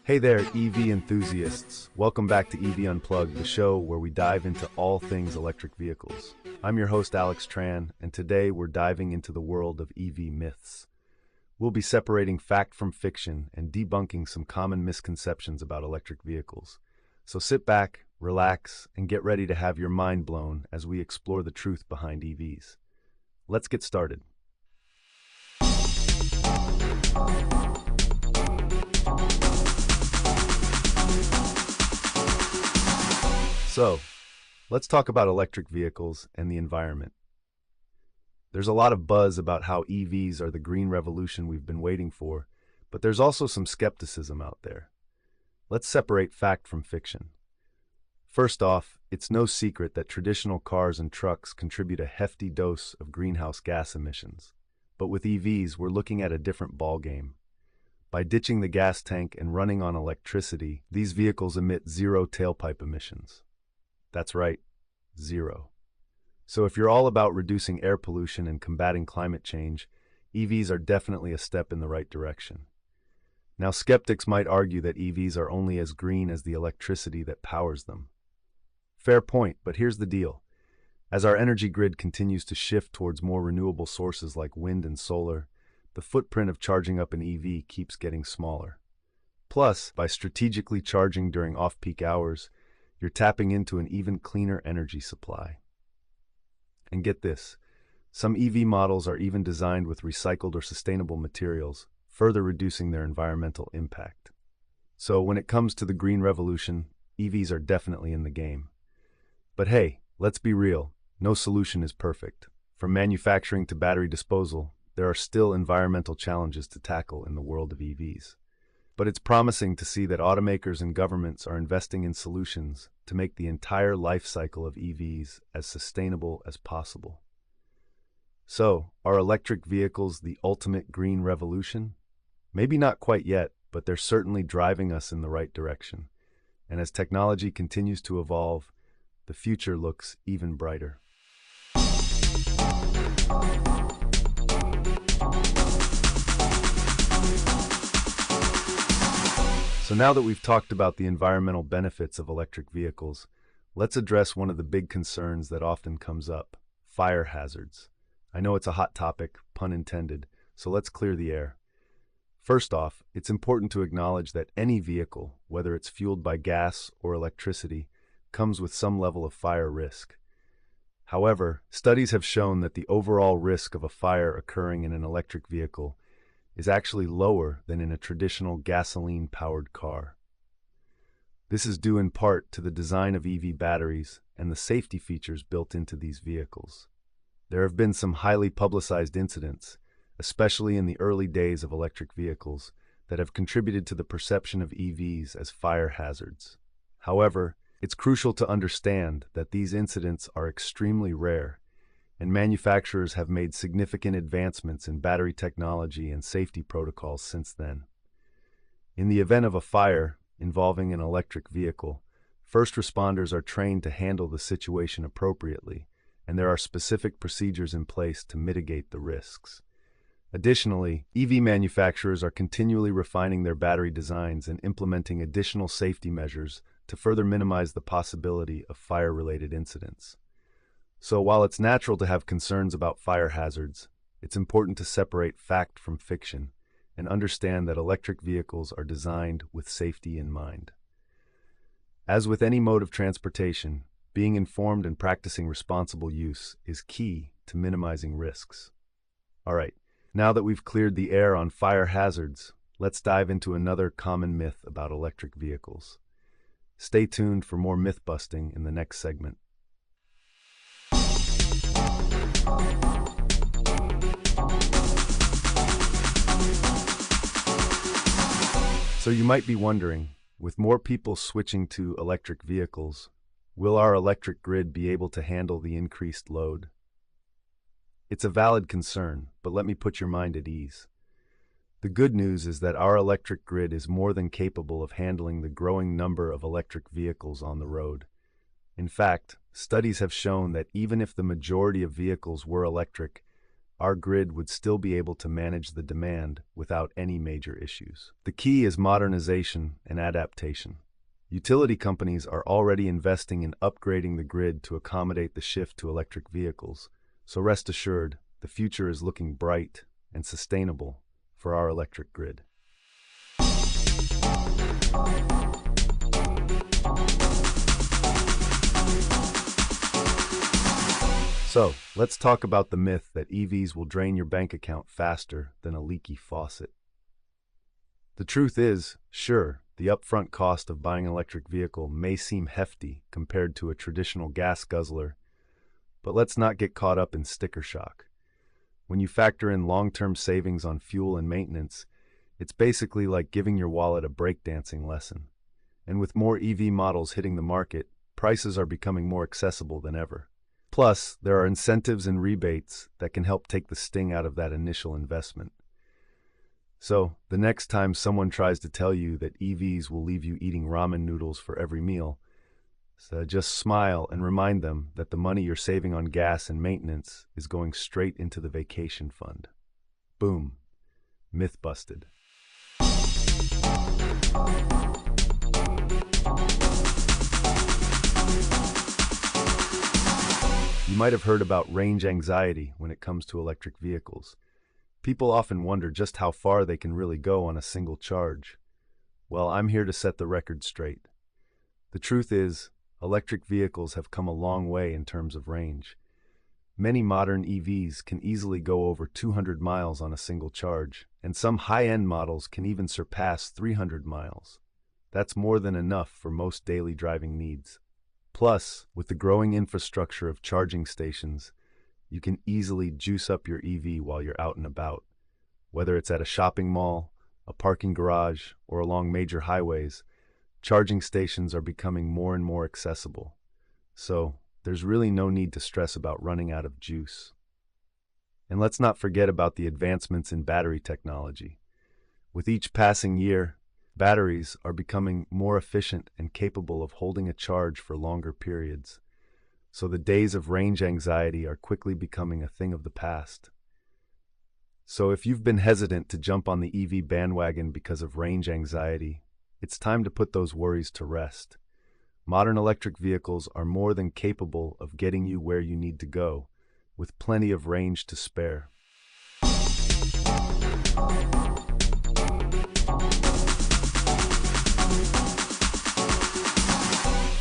Hey there, EV enthusiasts. Welcome back to EV Unplugged, the show where we dive into all things electric vehicles. I'm your host, Alex Tran, and today we're diving into the world of EV myths. We'll be separating fact from fiction and debunking some common misconceptions about electric vehicles. So sit back, relax, and get ready to have your mind blown as we explore the truth behind EVs. Let's get started. So, let's talk about electric vehicles and the environment. There's a lot of buzz about how EVs are the green revolution we've been waiting for, but there's also some skepticism out there. Let's separate fact from fiction. First off, it's no secret that traditional cars and trucks contribute a hefty dose of greenhouse gas emissions. But with EVs, we're looking at a different ballgame. By ditching the gas tank and running on electricity, these vehicles emit zero tailpipe emissions. That's right, zero. So if you're all about reducing air pollution and combating climate change, EVs are definitely a step in the right direction. Now, skeptics might argue that EVs are only as green as the electricity that powers them. Fair point, but here's the deal. As our energy grid continues to shift towards more renewable sources like wind and solar, the footprint of charging up an EV keeps getting smaller. Plus, by strategically charging during off-peak hours, you're tapping into an even cleaner energy supply. And get this, some EV models are even designed with recycled or sustainable materials, further reducing their environmental impact. So when it comes to the green revolution, EVs are definitely in the game. But hey, let's be real, no solution is perfect. From manufacturing to battery disposal, there are still environmental challenges to tackle in the world of EVs. But it's promising to see that automakers and governments are investing in solutions to make the entire life cycle of EVs as sustainable as possible. So, are electric vehicles the ultimate green revolution? Maybe not quite yet, but they're certainly driving us in the right direction. And as technology continues to evolve, the future looks even brighter. So now that we've talked about the environmental benefits of electric vehicles, let's address one of the big concerns that often comes up: fire hazards. I know it's a hot topic, pun intended, so let's clear the air. First off, it's important to acknowledge that any vehicle, whether it's fueled by gas or electricity, comes with some level of fire risk. However, studies have shown that the overall risk of a fire occurring in an electric vehicle is actually lower than in a traditional gasoline-powered car. This is due in part to the design of EV batteries and the safety features built into these vehicles. There have been some highly publicized incidents, especially in the early days of electric vehicles, that have contributed to the perception of EVs as fire hazards. However, it's crucial to understand that these incidents are extremely rare, and manufacturers have made significant advancements in battery technology and safety protocols since then. In the event of a fire involving an electric vehicle, first responders are trained to handle the situation appropriately, and there are specific procedures in place to mitigate the risks. Additionally, EV manufacturers are continually refining their battery designs and implementing additional safety measures to further minimize the possibility of fire-related incidents. So while it's natural to have concerns about fire hazards, it's important to separate fact from fiction and understand that electric vehicles are designed with safety in mind. As with any mode of transportation, being informed and practicing responsible use is key to minimizing risks. All right, now that we've cleared the air on fire hazards, let's dive into another common myth about electric vehicles. Stay tuned for more myth-busting in the next segment. So you might be wondering, with more people switching to electric vehicles, will our electric grid be able to handle the increased load? It's a valid concern, but let me put your mind at ease. The good news is that our electric grid is more than capable of handling the growing number of electric vehicles on the road. In fact, studies have shown that even if the majority of vehicles were electric, our grid would still be able to manage the demand without any major issues. The key is modernization and adaptation. Utility companies are already investing in upgrading the grid to accommodate the shift to electric vehicles, so rest assured, the future is looking bright and sustainable for our electric grid. So, let's talk about the myth that EVs will drain your bank account faster than a leaky faucet. The truth is, sure, the upfront cost of buying an electric vehicle may seem hefty compared to a traditional gas guzzler, but let's not get caught up in sticker shock. When you factor in long-term savings on fuel and maintenance, it's basically like giving your wallet a breakdancing lesson. And with more EV models hitting the market, prices are becoming more accessible than ever. Plus, there are incentives and rebates that can help take the sting out of that initial investment. So, the next time someone tries to tell you that EVs will leave you eating ramen noodles for every meal, so just smile and remind them that the money you're saving on gas and maintenance is going straight into the vacation fund. Boom. Myth busted. You might have heard about range anxiety when it comes to electric vehicles. People often wonder just how far they can really go on a single charge. Well, I'm here to set the record straight. The truth is, electric vehicles have come a long way in terms of range. Many modern EVs can easily go over 200 miles on a single charge, and some high-end models can even surpass 300 miles. That's more than enough for most daily driving needs. Plus, with the growing infrastructure of charging stations, you can easily juice up your EV while you're out and about. Whether it's at a shopping mall, a parking garage, or along major highways, charging stations are becoming more and more accessible. So, there's really no need to stress about running out of juice. And let's not forget about the advancements in battery technology. With each passing year, batteries are becoming more efficient and capable of holding a charge for longer periods. So the days of range anxiety are quickly becoming a thing of the past. So if you've been hesitant to jump on the EV bandwagon because of range anxiety, it's time to put those worries to rest. Modern electric vehicles are more than capable of getting you where you need to go, with plenty of range to spare.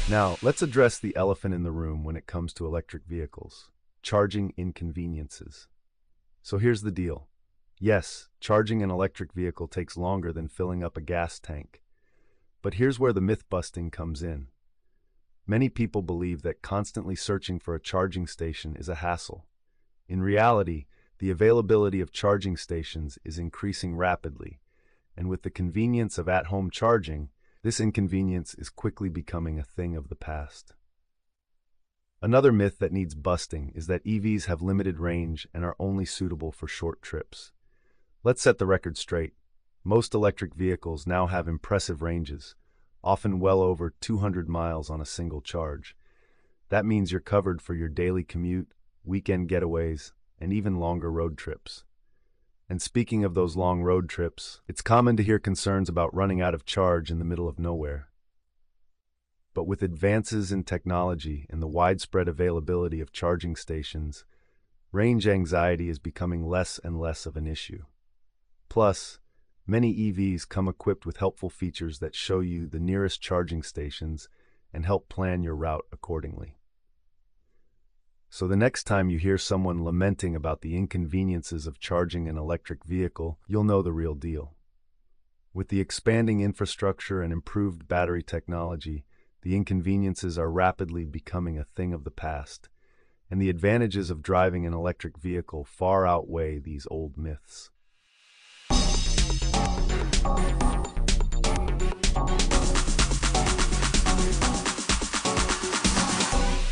Now, let's address the elephant in the room when it comes to electric vehicles: charging inconveniences. So here's the deal. Yes, charging an electric vehicle takes longer than filling up a gas tank. But here's where the myth-busting comes in. Many people believe that constantly searching for a charging station is a hassle. In reality, the availability of charging stations is increasing rapidly, and with the convenience of at-home charging, this inconvenience is quickly becoming a thing of the past. Another myth that needs busting is that EVs have limited range and are only suitable for short trips. Let's set the record straight. Most electric vehicles now have impressive ranges, often well over 200 miles on a single charge. That means you're covered for your daily commute, weekend getaways, and even longer road trips. And speaking of those long road trips, it's common to hear concerns about running out of charge in the middle of nowhere. But with advances in technology and the widespread availability of charging stations, range anxiety is becoming less and less of an issue. Plus, many EVs come equipped with helpful features that show you the nearest charging stations and help plan your route accordingly. So the next time you hear someone lamenting about the inconveniences of charging an electric vehicle, you'll know the real deal. With the expanding infrastructure and improved battery technology, the inconveniences are rapidly becoming a thing of the past, and the advantages of driving an electric vehicle far outweigh these old myths.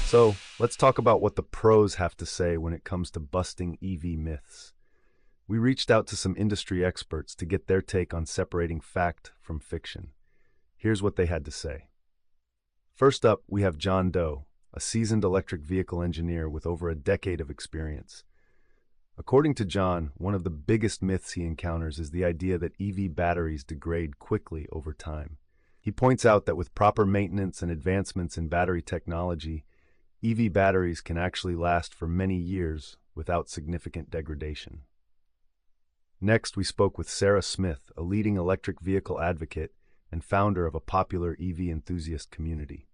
So, let's talk about what the pros have to say when it comes to busting EV myths. We reached out to some industry experts to get their take on separating fact from fiction. Here's what they had to say. First up, we have John Doe, a seasoned electric vehicle engineer with over a decade of experience. According to John, one of the biggest myths he encounters is the idea that EV batteries degrade quickly over time. He points out that with proper maintenance and advancements in battery technology, EV batteries can actually last for many years without significant degradation. Next, we spoke with Sarah Smith, a leading electric vehicle advocate and founder of a popular EV enthusiast community.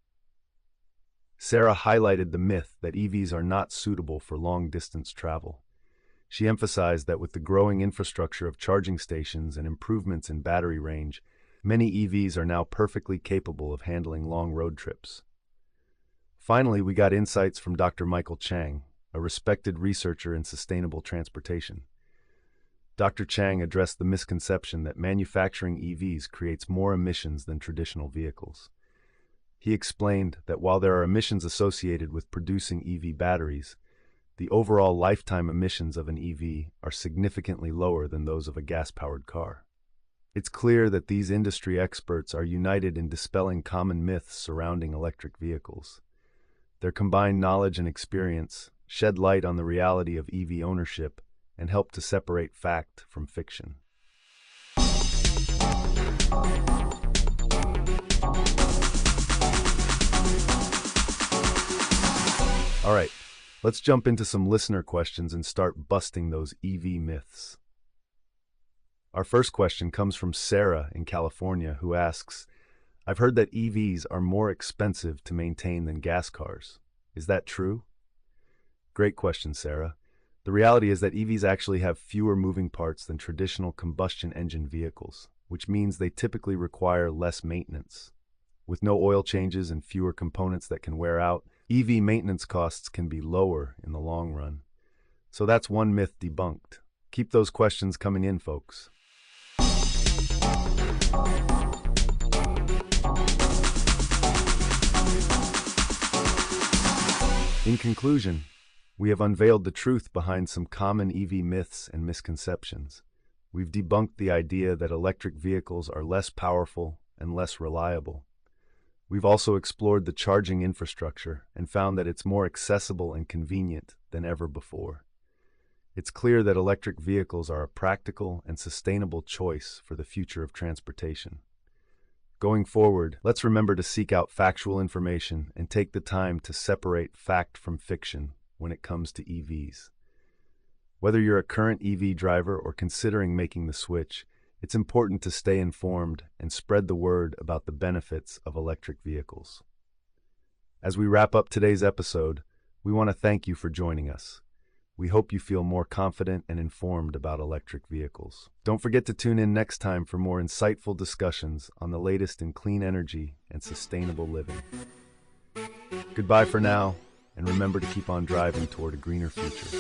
Sarah highlighted the myth that EVs are not suitable for long-distance travel. She emphasized that with the growing infrastructure of charging stations and improvements in battery range, many EVs are now perfectly capable of handling long road trips. Finally, we got insights from Dr. Michael Chang, a respected researcher in sustainable transportation. Dr. Chang addressed the misconception that manufacturing EVs creates more emissions than traditional vehicles. He explained that while there are emissions associated with producing EV batteries, the overall lifetime emissions of an EV are significantly lower than those of a gas-powered car. It's clear that these industry experts are united in dispelling common myths surrounding electric vehicles. Their combined knowledge and experience shed light on the reality of EV ownership and help to separate fact from fiction. All right, let's jump into some listener questions and start busting those EV myths. Our first question comes from Sarah in California, who asks, I've heard that EVs are more expensive to maintain than gas cars. Is that true? Great question, Sarah. The reality is that EVs actually have fewer moving parts than traditional combustion engine vehicles, which means they typically require less maintenance. With no oil changes and fewer components that can wear out, EV maintenance costs can be lower in the long run. So that's one myth debunked. Keep those questions coming in, folks. In conclusion, we have unveiled the truth behind some common EV myths and misconceptions. We've debunked the idea that electric vehicles are less powerful and less reliable. We've also explored the charging infrastructure and found that it's more accessible and convenient than ever before. It's clear that electric vehicles are a practical and sustainable choice for the future of transportation. Going forward, let's remember to seek out factual information and take the time to separate fact from fiction when it comes to EVs. Whether you're a current EV driver or considering making the switch, it's important to stay informed and spread the word about the benefits of electric vehicles. As we wrap up today's episode, we want to thank you for joining us. We hope you feel more confident and informed about electric vehicles. Don't forget to tune in next time for more insightful discussions on the latest in clean energy and sustainable living. Goodbye for now, and remember to keep on driving toward a greener future.